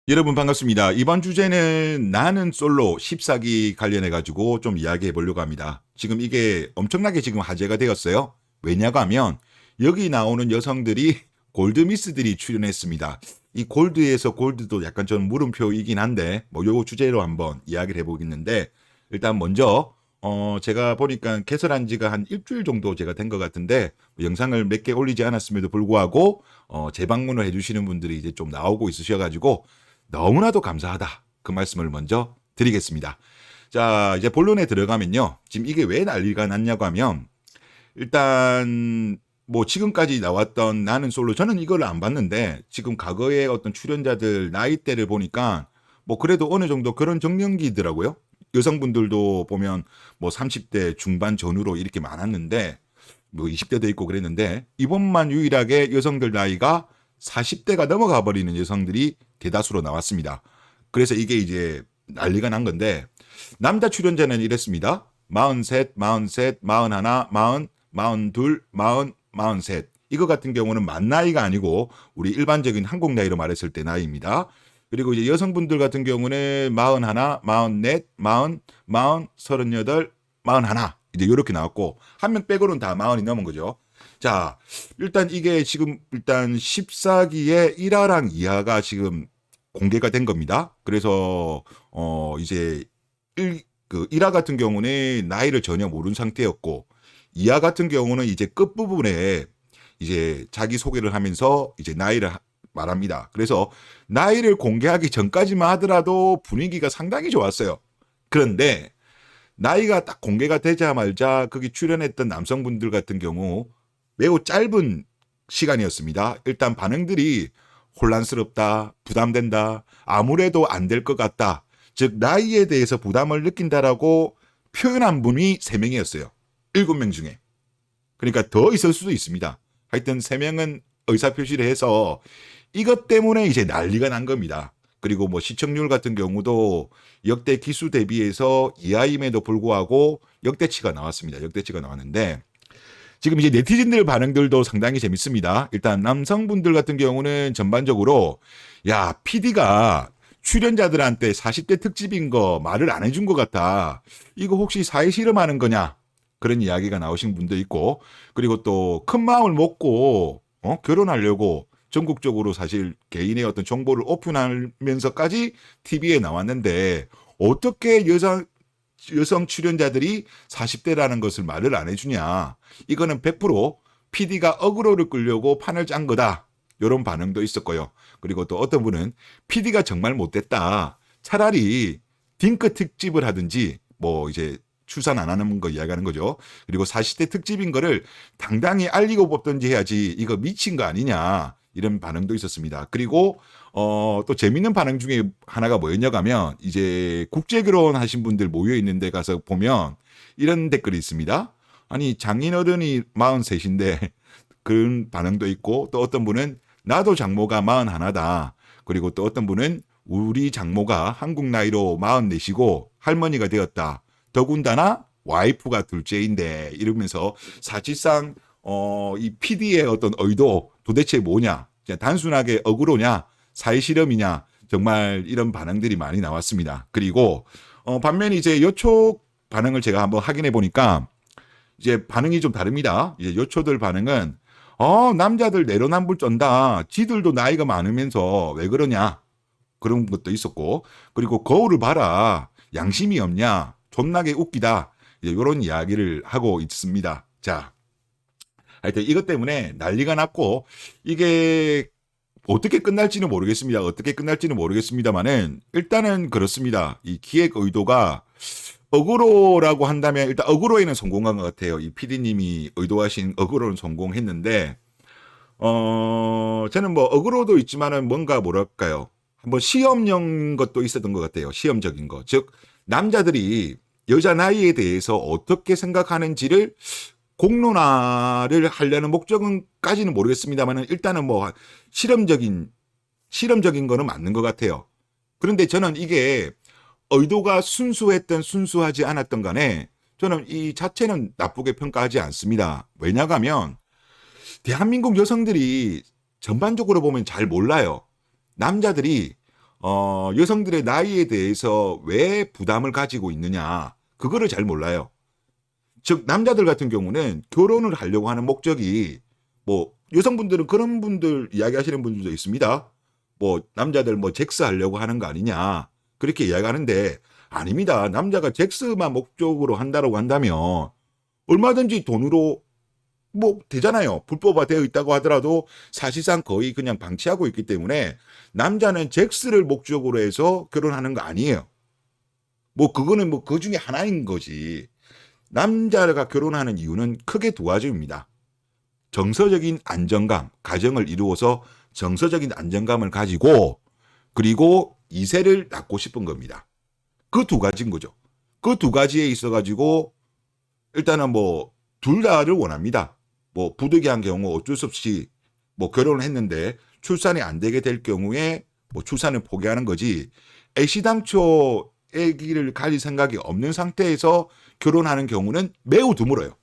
여러분 반갑습니다. 이번 주제는 나는 솔로 14기 관련해 가지고 좀 이야기해 보려고 합니다. 지금 이게 엄청나게 지금 화제가 되었어요. 왜냐고 하면 여기 나오는 여성들이 골드미스들이 출연했습니다. 이 골드에서 골드도 약간 좀 물음표이긴 한데 뭐 요거 주제로 한번 이야기를 해보겠는데 일단 먼저 제가 보니까 개설한 지가 한 일주일 정도 제가 된 것 같은데 영상을 몇 개 올리지 않았음에도 불구하고 재방문을 해주시는 분들이 이제 좀 나오고 있으셔가지고 너무나도 감사하다. 그 말씀을 먼저 드리겠습니다. 자, 이제 본론에 들어가면요. 지금 이게 왜 난리가 났냐고 하면 일단 뭐 지금까지 나왔던 나는 솔로 저는 이걸 안 봤는데 지금 과거의 어떤 출연자들 나이대를 보니까 뭐 그래도 어느 정도 그런 정년기더라고요. 여성분들도 보면 뭐 30대 중반 전후로 이렇게 많았는데 뭐 20대도 있고 그랬는데 이번만 유일하게 여성들 나이가 40대가 넘어가 버리는 여성들이 대다수로 나왔습니다. 그래서 이게 이제 난리가 난 건데 남자 출연자는 이랬습니다. 43, 43, 41, 40, 42, 40, 43. 이거 같은 경우는 만 나이가 아니고 우리 일반적인 한국 나이로 말했을 때 나이입니다. 그리고 이제 여성분들 같은 경우는 41, 44, 40, 40, 38, 41 이제 이렇게 나왔고 한 명 빼고는 다 40이 넘은 거죠. 자, 일단 이게 지금 일단 14기의 1화랑 2화가 지금 공개가 된 겁니다. 그래서 이제 1화 같은 경우는 나이를 전혀 모르는 상태였고 2화 같은 경우는 이제 끝부분에 이제 자기 소개를 하면서 이제 나이를 말합니다. 그래서 나이를 공개하기 전까지만 하더라도 분위기가 상당히 좋았어요. 그런데 나이가 딱 공개가 되자마자 거기 출연했던 남성분들 같은 경우 매우 짧은 시간이었습니다. 일단 반응들이 혼란스럽다, 부담된다, 아무래도 안 될 것 같다. 즉 나이에 대해서 부담을 느낀다라고 표현한 분이 3명이었어요. 7명 중에. 그러니까 더 있을 수도 있습니다. 하여튼 3명은 의사표시를 해서 이것 때문에 이제 난리가 난 겁니다. 그리고 뭐 시청률 같은 경우도 역대 기수 대비해서 이하임에도 불구하고 역대치가 나왔습니다. 역대치가 나왔는데 지금 이제 네티즌들 반응들도 상당히 재밌습니다. 일단 남성분들 같은 경우는 전반적으로 야 PD가 출연자들한테 40대 특집인 거 말을 안 해준 것 같아. 이거 혹시 사회 실험하는 거냐? 그런 이야기가 나오신 분도 있고 그리고 또 큰 마음을 먹고 결혼하려고 전국적으로 사실 개인의 어떤 정보를 오픈하면서까지 TV에 나왔는데 어떻게 여성 출연자들이 40대라는 것을 말을 안 해주냐. 이거는 100% PD가 어그로를 끌려고 판을 짠 거다. 이런 반응도 있었고요. 그리고 또 어떤 분은 PD가 정말 못됐다. 차라리 딩크 특집을 하든지 뭐 이제 출산 안 하는 거 이야기하는 거죠. 그리고 40대 특집인 거를 당당히 알리고 뽑든지 해야지 이거 미친 거 아니냐. 이런 반응도 있었습니다. 그리고 또 재밌는 반응 중에 하나가 뭐였냐고 하면 이제 국제 결혼하신 분들 모여 있는 데 가서 보면 이런 댓글이 있습니다. 아니 장인어른이 43인데 그런 반응도 있고 또 어떤 분은 나도 장모가 41다. 그리고 또 어떤 분은 우리 장모가 한국 나이로 44이고 할머니가 되었다. 더군다나 와이프가 둘째인데 이러면서 사실상 이 PD의 어떤 의도 도대체 뭐냐? 그냥 단순하게 억울하냐? 사회 실험이냐? 정말 이런 반응들이 많이 나왔습니다. 그리고 반면에 이제 여초 반응을 제가 한번 확인해 보니까 이제 반응이 좀 다릅니다. 이제 여초들 반응은 남자들 내로남불 쩐다. 지들도 나이가 많으면서 왜 그러냐? 그런 것도 있었고 그리고 거울을 봐라. 양심이 없냐? 존나게 웃기다. 이런 이야기를 하고 있습니다. 자, 하여튼 이것 때문에 난리가 났고 이게 어떻게 끝날지는 모르겠습니다. 어떻게 끝날지는 모르겠습니다만은 일단은 그렇습니다. 이 기획 의도가 어그로라고 한다면 일단 어그로에는 성공한 것 같아요. 이 PD님이 의도하신 어그로는 성공했는데 저는 뭐 어그로도 있지만은 뭔가 뭐랄까요? 한번 시험용 것도 있었던 것 같아요. 시험적인 거. 즉 남자들이 여자 나이에 대해서 어떻게 생각하는지를 공론화를 하려는 목적은까지는 모르겠습니다만은 일단은 뭐 실험적인 거는 맞는 것 같아요. 그런데 저는 이게 의도가 순수했던 순수하지 않았던 간에 저는 이 자체는 나쁘게 평가하지 않습니다. 왜냐고 하면 대한민국 여성들이 전반적으로 보면 잘 몰라요. 남자들이 여성들의 나이에 대해서 왜 부담을 가지고 있느냐, 그거를 잘 몰라요. 즉 남자들 같은 경우는 결혼을 하려고 하는 목적이, 뭐 여성분들은 그런 분들 이야기하시는 분들도 있습니다. 뭐 남자들 뭐 잭스 하려고 하는 거 아니냐, 그렇게 이야기하는데 아닙니다. 남자가 잭스만 목적으로 한다고 한다면 얼마든지 돈으로 뭐 되잖아요. 불법화되어 있다고 하더라도 사실상 거의 그냥 방치하고 있기 때문에 남자는 잭스를 목적으로 해서 결혼하는 거 아니에요. 뭐 그거는 뭐 그 중에 하나인 거지. 남자가 결혼하는 이유는 크게 두 가지입니다. 정서적인 안정감, 가정을 이루어서 정서적인 안정감을 가지고, 그리고 이세를 낳고 싶은 겁니다. 그 두 가지인 거죠. 그 두 가지에 있어 가지고 일단은 뭐 둘 다를 원합니다. 뭐 부득이한 경우 어쩔 수 없이 뭐 결혼을 했는데 출산이 안 되게 될 경우에 뭐 출산을 포기하는 거지, 애시당초 아기를 가질 생각이 없는 상태에서 결혼하는 경우는 매우 드물어요.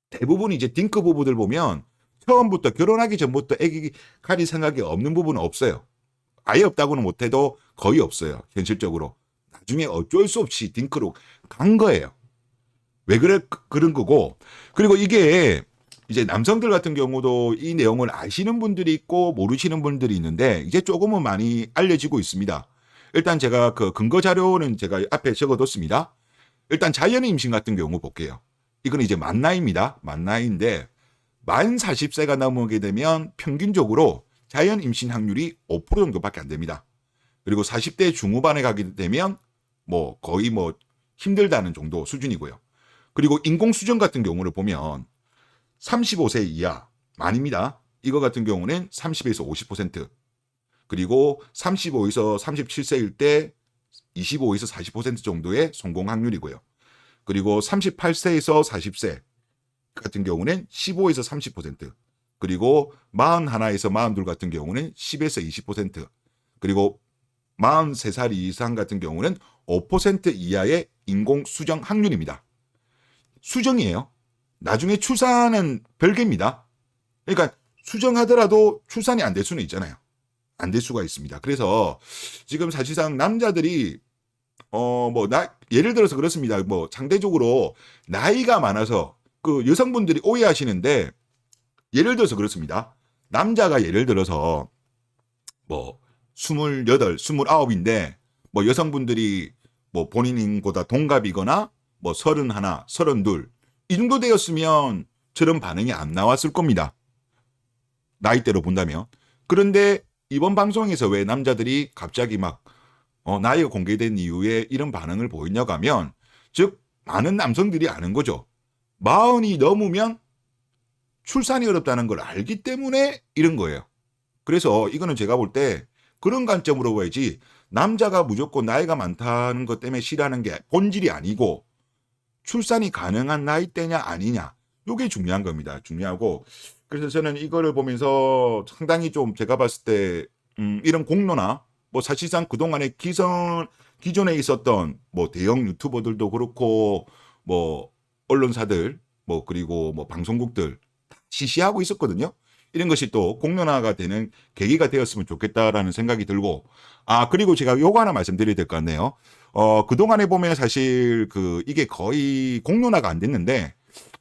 대부분 이제 딩크 부부들 보면 처음부터 결혼하기 전부터 아기 가질 생각이 없는 부분은 없어요. 아예 없다고는 못해도 거의 없어요. 현실적으로. 나중에 어쩔 수 없이 딩크로 간 거예요. 왜 그래 그런 거고. 그리고 이게 이제 남성들 같은 경우도 이 내용을 아시는 분들이 있고 모르시는 분들이 있는데 이제 조금은 많이 알려지고 있습니다. 일단 제가 그 근거 자료는 제가 앞에 적어뒀습니다. 일단 자연 임신 같은 경우 볼게요. 이건 이제 만 나이입니다. 만 나이인데 만 40세가 넘게 되면 평균적으로 자연 임신 확률이 5% 정도밖에 안 됩니다. 그리고 40대 중후반에 가게 되면 뭐 거의 뭐 힘들다는 정도 수준이고요. 그리고 인공수정 같은 경우를 보면 35세 이하 만입니다. 이거 같은 경우는 30에서 50%, 그리고 35에서 37세일 때 25에서 40% 정도의 성공 확률이고요. 그리고 38세에서 40세 같은 경우는 15에서 30%, 그리고 41에서 42 같은 경우는 10에서 20%, 그리고 43살 이상 같은 경우는 5% 이하의 인공 수정 확률입니다. 수정이에요. 나중에 출산은 별개입니다. 그러니까 수정하더라도 출산이 안 될 수는 있잖아요. 안 될 수가 있습니다. 그래서 지금 사실상 남자들이 예를 들어서 그렇습니다. 뭐 상대적으로 나이가 많아서 그 여성분들이 오해하시는데, 예를 들어서 그렇습니다. 남자가 예를 들어서 뭐 28, 29인데 뭐 여성분들이 뭐 본인보다 동갑이거나 뭐 31, 32 이 정도 되었으면 저런 반응이 안 나왔을 겁니다. 나이대로 본다면. 그런데 이번 방송에서 왜 남자들이 갑자기 막 나이가 공개된 이후에 이런 반응을 보이냐고 하면, 즉 많은 남성들이 아는 거죠. 40이 넘으면 출산이 어렵다는 걸 알기 때문에 이런 거예요. 그래서 이거는 제가 볼 때 그런 관점으로 봐야지, 남자가 무조건 나이가 많다는 것 때문에 싫어하는 게 본질이 아니고 출산이 가능한 나이대냐 아니냐, 이게 중요한 겁니다. 중요하고, 그래서 저는 이거를 보면서 상당히 좀 제가 봤을 때 이런 공로나 뭐 사실상 그동안에 기존에 있었던 뭐 대형 유튜버들도 그렇고 뭐 언론사들 뭐 그리고 뭐 방송국들 다 시시하고 있었거든요. 이런 것이 또 공론화가 되는 계기가 되었으면 좋겠다라는 생각이 들고, 그리고 제가 요거 하나 말씀드려야 될 것 같네요. 그동안에 보면 사실 이게 거의 공론화가 안 됐는데,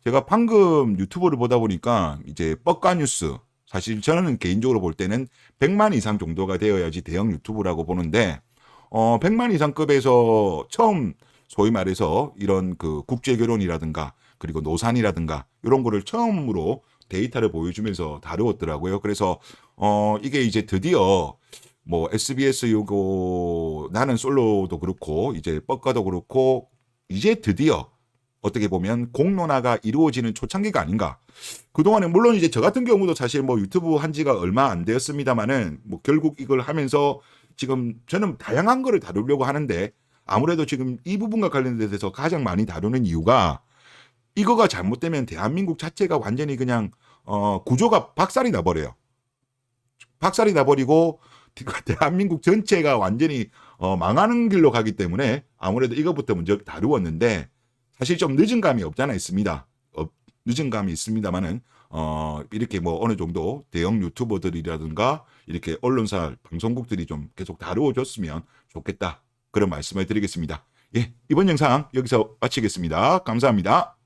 제가 방금 유튜브를 보다 보니까 이제 뻑가 뉴스, 사실 저는 개인적으로 볼 때는 100만 이상 정도가 되어야지 대형 유튜브라고 보는데, 100만 이상급에서 처음 소위 말해서 이런 국제 결혼이라든가 그리고 노산이라든가 이런 거를 처음으로 데이터를 보여주면서 다루었더라고요. 그래서 이게 이제 드디어 뭐 SBS 요거 나는 솔로도 그렇고 이제 뻑가도 그렇고 이제 드디어 어떻게 보면 공론화가 이루어지는 초창기가 아닌가. 그동안에 물론 이제 저 같은 경우도 사실 뭐 유튜브 한 지가 얼마 안 되었습니다만은 뭐 결국 이걸 하면서 지금 저는 다양한 거를 다루려고 하는데, 아무래도 지금 이 부분과 관련돼서 가장 많이 다루는 이유가, 이거가 잘못되면 대한민국 자체가 완전히 그냥 구조가 박살이 나버려요. 박살이 나버리고 대한민국 전체가 완전히 망하는 길로 가기 때문에 아무래도 이것부터 먼저 다루었는데, 사실 좀 늦은 감이 없잖아 있습니다. 늦은 감이 있습니다만은 이렇게 뭐 어느 정도 대형 유튜버들이라든가 이렇게 언론사 방송국들이 좀 계속 다루어줬으면 좋겠다. 그런 말씀을 드리겠습니다. 예, 이번 영상 여기서 마치겠습니다. 감사합니다.